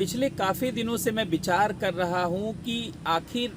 पिछले काफ़ी दिनों से मैं विचार कर रहा हूँ कि आखिर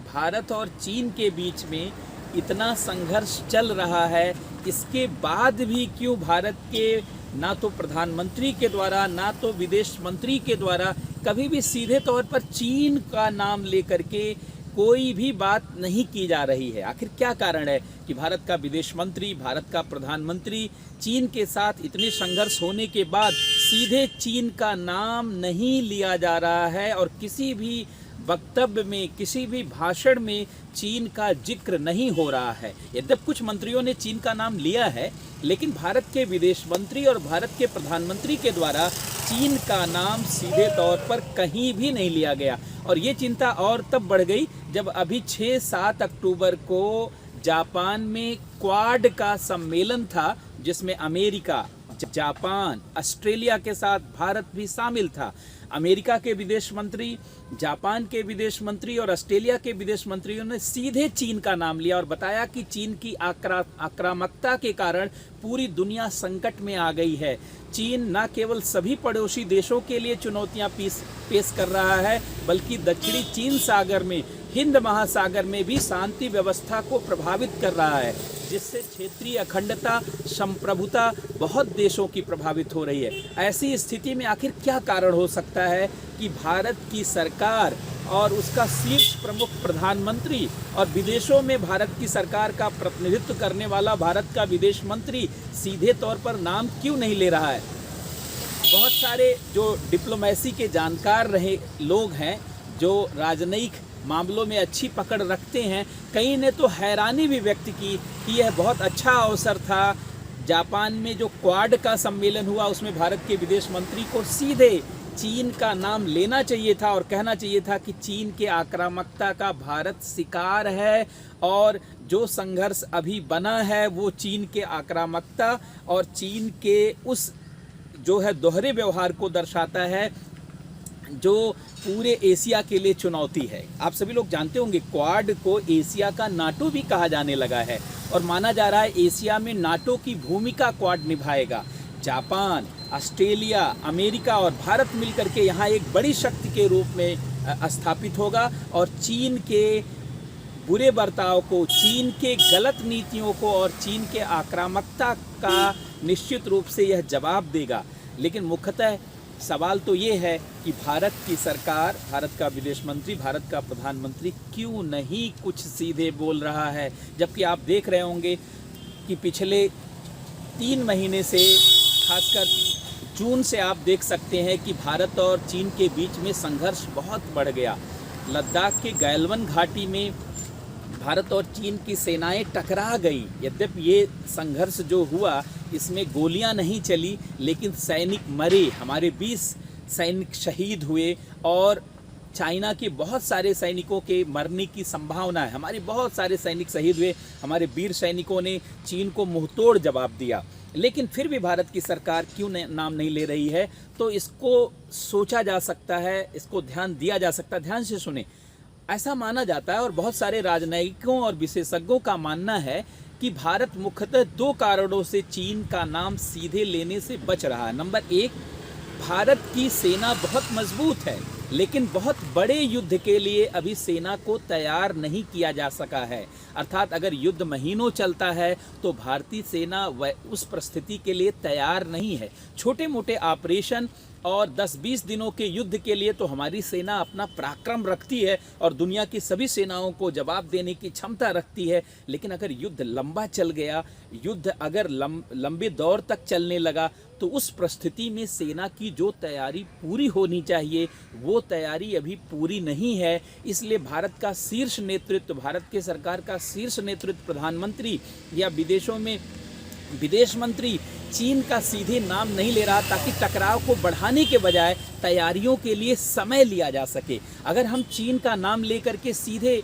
भारत और चीन के बीच में इतना संघर्ष चल रहा है, इसके बाद भी क्यों भारत के ना तो प्रधानमंत्री के द्वारा ना तो विदेश मंत्री के द्वारा कभी भी सीधे तौर पर चीन का नाम लेकर के कोई भी बात नहीं की जा रही है। आखिर क्या कारण है कि भारत का विदेश मंत्री, भारत का प्रधानमंत्री चीन के साथ इतने संघर्ष होने के बाद सीधे चीन का नाम नहीं लिया जा रहा है और किसी भी वक्तव्य में, किसी भी भाषण में चीन का जिक्र नहीं हो रहा है। यद्यपि कुछ मंत्रियों ने चीन का नाम लिया है, लेकिन भारत के विदेश मंत्री और भारत के प्रधानमंत्री के द्वारा चीन का नाम सीधे तौर पर कहीं भी नहीं लिया गया। और ये चिंता और तब बढ़ गई जब अभी 6-7 अक्टूबर को जापान में क्वाड का सम्मेलन था, जिसमें अमेरिका, जापान, ऑस्ट्रेलिया के साथ भारत भी शामिल था। अमेरिका के विदेश मंत्री, जापान के विदेश मंत्री और ऑस्ट्रेलिया के विदेश मंत्रियों ने सीधे चीन का नाम लिया और बताया कि चीन की आक्रामकता के कारण पूरी दुनिया संकट में आ गई है। चीन न केवल सभी पड़ोसी देशों के लिए चुनौतियां पेश कर रहा है, बल्कि दक्षिणी चीन सागर में, हिंद महासागर में भी शांति व्यवस्था को प्रभावित कर रहा है, जिससे क्षेत्रीय अखंडता, संप्रभुता बहुत देशों की प्रभावित हो रही है। ऐसी स्थिति में आखिर क्या कारण हो सकता है कि भारत की सरकार और उसका शीर्ष प्रमुख प्रधानमंत्री और विदेशों में भारत की सरकार का प्रतिनिधित्व करने वाला भारत का विदेश मंत्री सीधे तौर पर नाम क्यों नहीं ले रहा है? बहुत सारे जो डिप्लोमेसी के जानकार रहे लोग हैं, जो राजनयिक मामलों में अच्छी पकड़ रखते हैं, कई ने तो हैरानी भी व्यक्त की कि यह बहुत अच्छा अवसर था। जापान में जो क्वाड का सम्मेलन हुआ, उसमें भारत के विदेश मंत्री को सीधे चीन का नाम लेना चाहिए था और कहना चाहिए था कि चीन के आक्रामकता का भारत शिकार है और जो संघर्ष अभी बना है वो चीन के आक्रामकता और चीन के उस जो है दोहरे व्यवहार को दर्शाता है, जो पूरे एशिया के लिए चुनौती है। आप सभी लोग जानते होंगे क्वाड को एशिया का नाटो भी कहा जाने लगा है और माना जा रहा है एशिया में नाटो की भूमिका क्वाड निभाएगा। जापान, ऑस्ट्रेलिया, अमेरिका और भारत मिलकर के यहाँ एक बड़ी शक्ति के रूप में स्थापित होगा और चीन के बुरे बर्ताव को, चीन के गलत नीतियों को और चीन के आक्रामकता का निश्चित रूप से यह जवाब देगा। लेकिन मुख्यतः सवाल तो ये है कि भारत की सरकार, भारत का विदेश मंत्री, भारत का प्रधानमंत्री क्यों नहीं कुछ सीधे बोल रहा है? जबकि आप देख रहे होंगे कि पिछले 3 महीने से, खासकर जून से आप देख सकते हैं कि भारत और चीन के बीच में संघर्ष बहुत बढ़ गया। लद्दाख के गैलवन घाटी में भारत और चीन की सेनाएं टकरा गई। यद्यपि ये संघर्ष जो हुआ इसमें गोलियां नहीं चली, लेकिन सैनिक मरे, हमारे 20 सैनिक शहीद हुए और चाइना के बहुत सारे सैनिकों के मरने की संभावना है। हमारे बहुत सारे सैनिक शहीद हुए, हमारे वीर सैनिकों ने चीन को मुंहतोड़ जवाब दिया। लेकिन फिर भी भारत की सरकार क्यों नाम नहीं ले रही है? तो इसको सोचा जा सकता है, इसको ध्यान दिया जा सकता है। ध्यान से सुने। ऐसा माना जाता है और बहुत सारे राजनयिकों और विशेषज्ञों का मानना है कि भारत मुख्यतः 2 कारणों से चीन का नाम सीधे लेने से बच रहा है। नंबर 1, भारत की सेना बहुत मजबूत है, लेकिन बहुत बड़े युद्ध के लिए अभी सेना को तैयार नहीं किया जा सका है। अर्थात अगर युद्ध महीनों चलता है तो भारतीय सेना उस परिस्थिति के लिए तैयार नहीं है। छोटे मोटे ऑपरेशन और 10-20 दिनों के युद्ध के लिए तो हमारी सेना अपना पराक्रम रखती है और दुनिया की सभी सेनाओं को जवाब देने की क्षमता रखती है। लेकिन अगर युद्ध लंबा चल गया, युद्ध अगर लंबे दौर तक चलने लगा, तो उस परिस्थिति में सेना की जो तैयारी पूरी होनी चाहिए वो तैयारी अभी पूरी नहीं है। इसलिए भारत का शीर्ष नेतृत्व, भारत के सरकार का शीर्ष नेतृत्व, प्रधानमंत्री या विदेशों में विदेश मंत्री चीन का सीधे नाम नहीं ले रहा, ताकि टकराव को बढ़ाने के बजाय तैयारियों के लिए समय लिया जा सके। अगर हम चीन का नाम लेकर के सीधे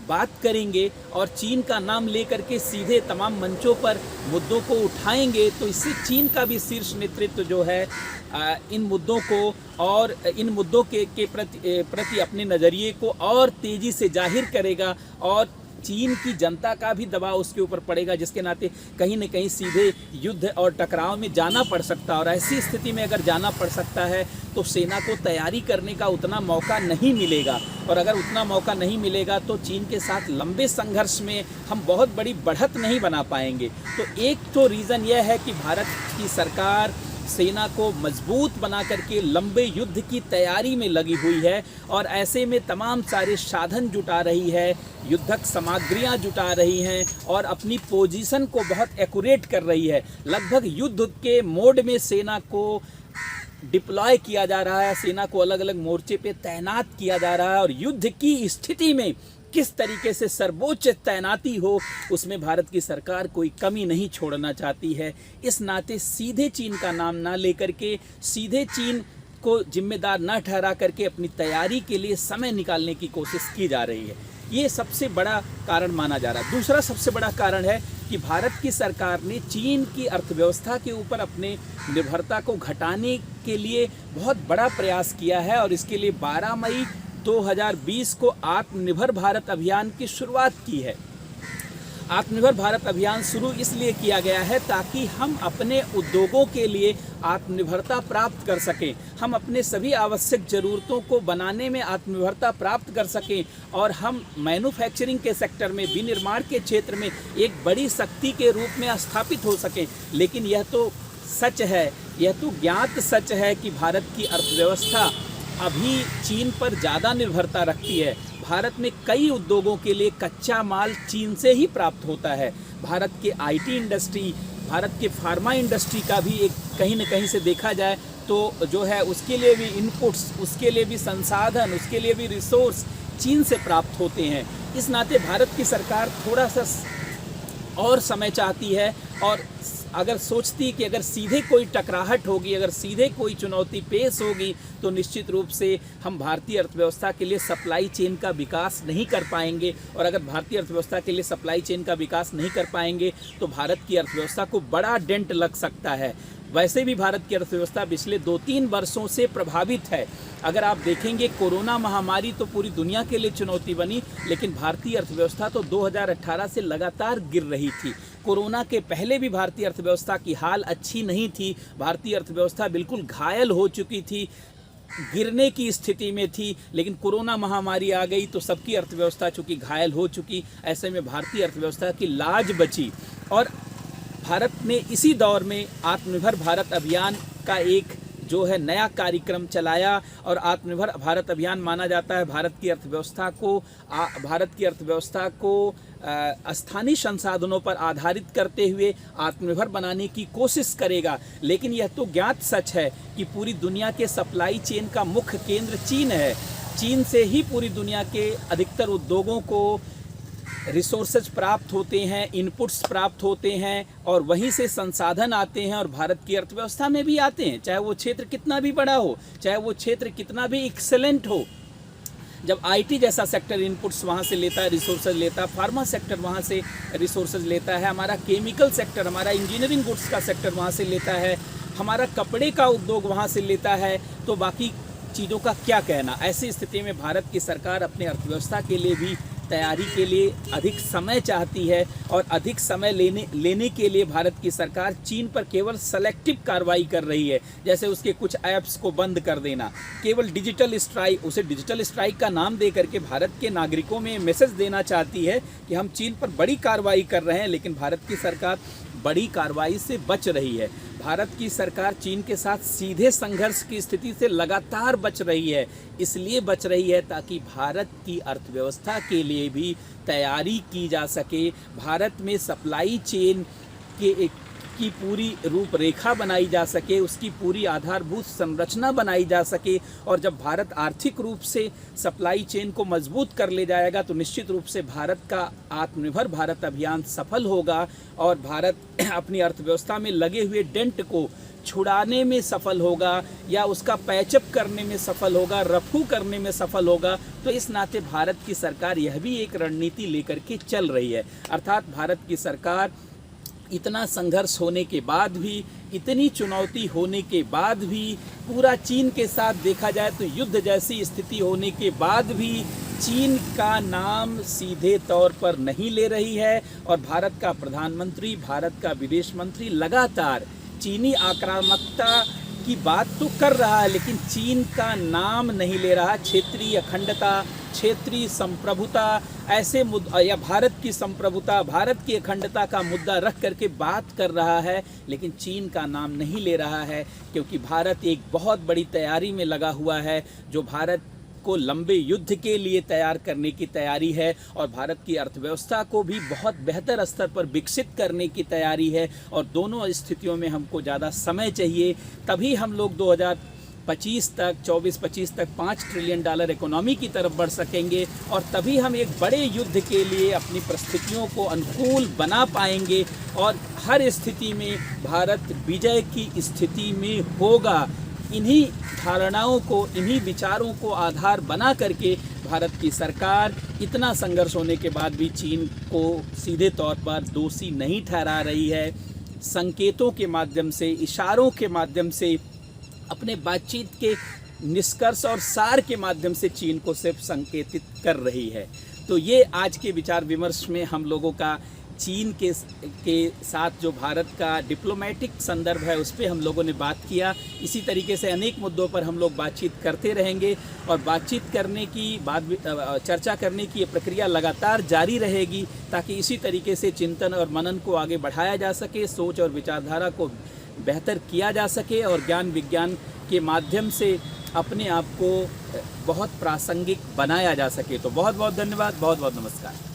बात करेंगे और चीन का नाम लेकर के सीधे तमाम मंचों पर मुद्दों को उठाएंगे, तो इससे चीन का भी शीर्ष नेतृत्व जो है इन मुद्दों को और इन मुद्दों के प्रति अपने नज़रिए को और तेज़ी से जाहिर करेगा और चीन की जनता का भी दबाव उसके ऊपर पड़ेगा, जिसके नाते कहीं न कहीं सीधे युद्ध और टकराव में जाना पड़ सकता है। और ऐसी स्थिति में अगर जाना पड़ सकता है तो सेना को तैयारी करने का उतना मौका नहीं मिलेगा, और अगर उतना मौका नहीं मिलेगा तो चीन के साथ लंबे संघर्ष में हम बहुत बड़ी बढ़त नहीं बना पाएंगे। तो एक तो रीज़न यह है कि भारत की सरकार सेना को मजबूत बना करके लंबे युद्ध की तैयारी में लगी हुई है, और ऐसे में तमाम सारे साधन जुटा रही है, युद्धक सामग्रियां जुटा रही हैं और अपनी पोजीशन को बहुत एक्यूरेट कर रही है। लगभग युद्ध के मोड में सेना को डिप्लॉय किया जा रहा है, सेना को अलग अलग मोर्चे पे तैनात किया जा रहा है, और युद्ध की स्थिति में किस तरीके से सर्वोच्च तैनाती हो उसमें भारत की सरकार कोई कमी नहीं छोड़ना चाहती है। इस नाते सीधे चीन का नाम ना लेकर के, सीधे चीन को जिम्मेदार न ठहरा करके अपनी तैयारी के लिए समय निकालने की कोशिश की जा रही है। ये सबसे बड़ा कारण माना जा रहा है। दूसरा सबसे बड़ा कारण है कि भारत की सरकार ने चीन की अर्थव्यवस्था के ऊपर अपने निर्भरता को घटाने के लिए बहुत बड़ा प्रयास किया है, और इसके लिए 12 मई 2020 को आत्मनिर्भर भारत अभियान की शुरुआत की है। आत्मनिर्भर भारत अभियान शुरू इसलिए किया गया है ताकि हम अपने उद्योगों के लिए आत्मनिर्भरता प्राप्त कर सकें, हम अपने सभी आवश्यक ज़रूरतों को बनाने में आत्मनिर्भरता प्राप्त कर सकें, और हम मैन्युफैक्चरिंग के सेक्टर में, विनिर्माण के क्षेत्र में एक बड़ी शक्ति के रूप में स्थापित हो सकें। लेकिन यह तो सच है, यह तो ज्ञात सच है कि भारत की अर्थव्यवस्था अभी चीन पर ज़्यादा निर्भरता रखती है। भारत में कई उद्योगों के लिए कच्चा माल चीन से ही प्राप्त होता है। भारत के आईटी इंडस्ट्री, भारत के फार्मा इंडस्ट्री का भी एक कहीं न कहीं से देखा जाए तो जो है उसके लिए भी इनपुट्स, उसके लिए भी संसाधन, उसके लिए भी रिसोर्स चीन से प्राप्त होते हैं। इस नाते भारत की सरकार थोड़ा सा और समय चाहती है, और अगर सोचती कि अगर सीधे कोई टकराहट होगी, अगर सीधे कोई चुनौती पेश होगी तो निश्चित रूप से हम भारतीय अर्थव्यवस्था के लिए सप्लाई चेन का विकास नहीं कर पाएंगे, और अगर भारतीय अर्थव्यवस्था के लिए सप्लाई चेन का विकास नहीं कर पाएंगे तो भारत की अर्थव्यवस्था को बड़ा डेंट लग सकता है। वैसे भी भारत की अर्थव्यवस्था पिछले 2-3 वर्षों से प्रभावित है। अगर आप देखेंगे कोरोना महामारी तो पूरी दुनिया के लिए चुनौती बनी, लेकिन भारतीय अर्थव्यवस्था तो 2018 से लगातार गिर रही थी। कोरोना के पहले भी भारतीय अर्थव्यवस्था की हाल अच्छी नहीं थी, भारतीय अर्थव्यवस्था बिल्कुल घायल हो चुकी थी, गिरने की स्थिति में थी। लेकिन कोरोना महामारी आ गई तो सबकी अर्थव्यवस्था चूँकि घायल हो चुकी, ऐसे में भारतीय अर्थव्यवस्था की लाज बची, और भारत ने इसी दौर में आत्मनिर्भर भारत अभियान का एक जो है नया कार्यक्रम चलाया। और आत्मनिर्भर भारत अभियान माना जाता है भारत की अर्थव्यवस्था को स्थानीय संसाधनों पर आधारित करते हुए आत्मनिर्भर बनाने की कोशिश करेगा। लेकिन यह तो ज्ञात सच है कि पूरी दुनिया के सप्लाई चेन का मुख्य केंद्र चीन है। चीन से ही पूरी दुनिया के अधिकतर उद्योगों को रिसोर्सेज प्राप्त होते हैं, इनपुट्स प्राप्त होते हैं, और वहीं से संसाधन आते हैं और भारत की अर्थव्यवस्था में भी आते हैं, चाहे वो क्षेत्र कितना भी बड़ा हो, चाहे वो क्षेत्र कितना भी एक्सेलेंट हो। जब आईटी जैसा सेक्टर इनपुट्स वहाँ से लेता है, रिसोर्सेज लेता है, फार्मा सेक्टर वहाँ से रिसोर्सेज लेता है, हमारा केमिकल सेक्टर, हमारा इंजीनियरिंग गुड्स का सेक्टर वहाँ से लेता है, हमारा कपड़े का उद्योग वहाँ से लेता है, तो बाकी चीज़ों का क्या कहना। ऐसी स्थिति में भारत की सरकार अपने अर्थव्यवस्था के लिए भी तैयारी के लिए अधिक समय चाहती है, और अधिक समय लेने के लिए भारत की सरकार चीन पर केवल सेलेक्टिव कार्रवाई कर रही है। जैसे उसके कुछ ऐप्स को बंद कर देना, केवल डिजिटल स्ट्राइक, उसे डिजिटल स्ट्राइक का नाम दे करके भारत के नागरिकों में मैसेज देना चाहती है कि हम चीन पर बड़ी कार्रवाई कर रहे हैं, लेकिन भारत की सरकार बड़ी कार्रवाई से बच रही है। भारत की सरकार चीन के साथ सीधे संघर्ष की स्थिति से लगातार बच रही है। इसलिए बच रही है ताकि भारत की अर्थव्यवस्था के लिए भी तैयारी की जा सके, भारत में सप्लाई चेन की पूरी रूपरेखा बनाई जा सके, उसकी पूरी आधारभूत संरचना बनाई जा सके। और जब भारत आर्थिक रूप से सप्लाई चेन को मजबूत कर ले जाएगा तो निश्चित रूप से भारत का आत्मनिर्भर भारत अभियान सफल होगा, और भारत अपनी अर्थव्यवस्था में लगे हुए डेंट को छुड़ाने में सफल होगा, या उसका पैचअप करने में सफल होगा, रफू करने में सफल होगा। तो इस नाते भारत की सरकार यह भी एक रणनीति लेकर के चल रही है। अर्थात भारत की सरकार इतना संघर्ष होने के बाद भी, इतनी चुनौती होने के बाद भी, पूरा चीन के साथ देखा जाए तो युद्ध जैसी स्थिति होने के बाद भी चीन का नाम सीधे तौर पर नहीं ले रही है और भारत का प्रधानमंत्री, भारत का विदेश मंत्री लगातार चीनी आक्रामकता की बात तो कर रहा है, लेकिन चीन का नाम नहीं ले रहा। क्षेत्रीय अखंडता, क्षेत्रीय संप्रभुता ऐसे मुद्दा या भारत की संप्रभुता, भारत की अखंडता का मुद्दा रख करके बात कर रहा है, लेकिन चीन का नाम नहीं ले रहा है, क्योंकि भारत एक बहुत बड़ी तैयारी में लगा हुआ है, जो भारत को लंबे युद्ध के लिए तैयार करने की तैयारी है और भारत की अर्थव्यवस्था को भी बहुत बेहतर स्तर पर विकसित करने की तैयारी है। और दोनों स्थितियों में हमको ज़्यादा समय चाहिए, तभी हम लोग 2025 तक, 24-25 तक $5 ट्रिलियन इकोनॉमी की तरफ बढ़ सकेंगे और तभी हम एक बड़े युद्ध के लिए अपनी परिस्थितियों को अनुकूल बना पाएंगे और हर स्थिति में भारत विजय की स्थिति में होगा। इन्हीं धारणाओं को, इन्हीं विचारों को आधार बना करके भारत की सरकार इतना संघर्ष होने के बाद भी चीन को सीधे तौर पर दोषी नहीं ठहरा रही है। संकेतों के माध्यम से, इशारों के माध्यम से, अपने बातचीत के निष्कर्ष और सार के माध्यम से चीन को सिर्फ संकेतित कर रही है। तो ये आज के विचार विमर्श में हम लोगों का चीन के साथ जो भारत का डिप्लोमेटिक संदर्भ है उस पर हम लोगों ने बात किया। इसी तरीके से अनेक मुद्दों पर हम लोग बातचीत करते रहेंगे और बातचीत करने की चर्चा करने की ये प्रक्रिया लगातार जारी रहेगी, ताकि इसी तरीके से चिंतन और मनन को आगे बढ़ाया जा सके, सोच और विचारधारा को बेहतर किया जा सके और ज्ञान विज्ञान के माध्यम से अपने आप को बहुत प्रासंगिक बनाया जा सके। तो बहुत बहुत धन्यवाद, बहुत बहुत नमस्कार।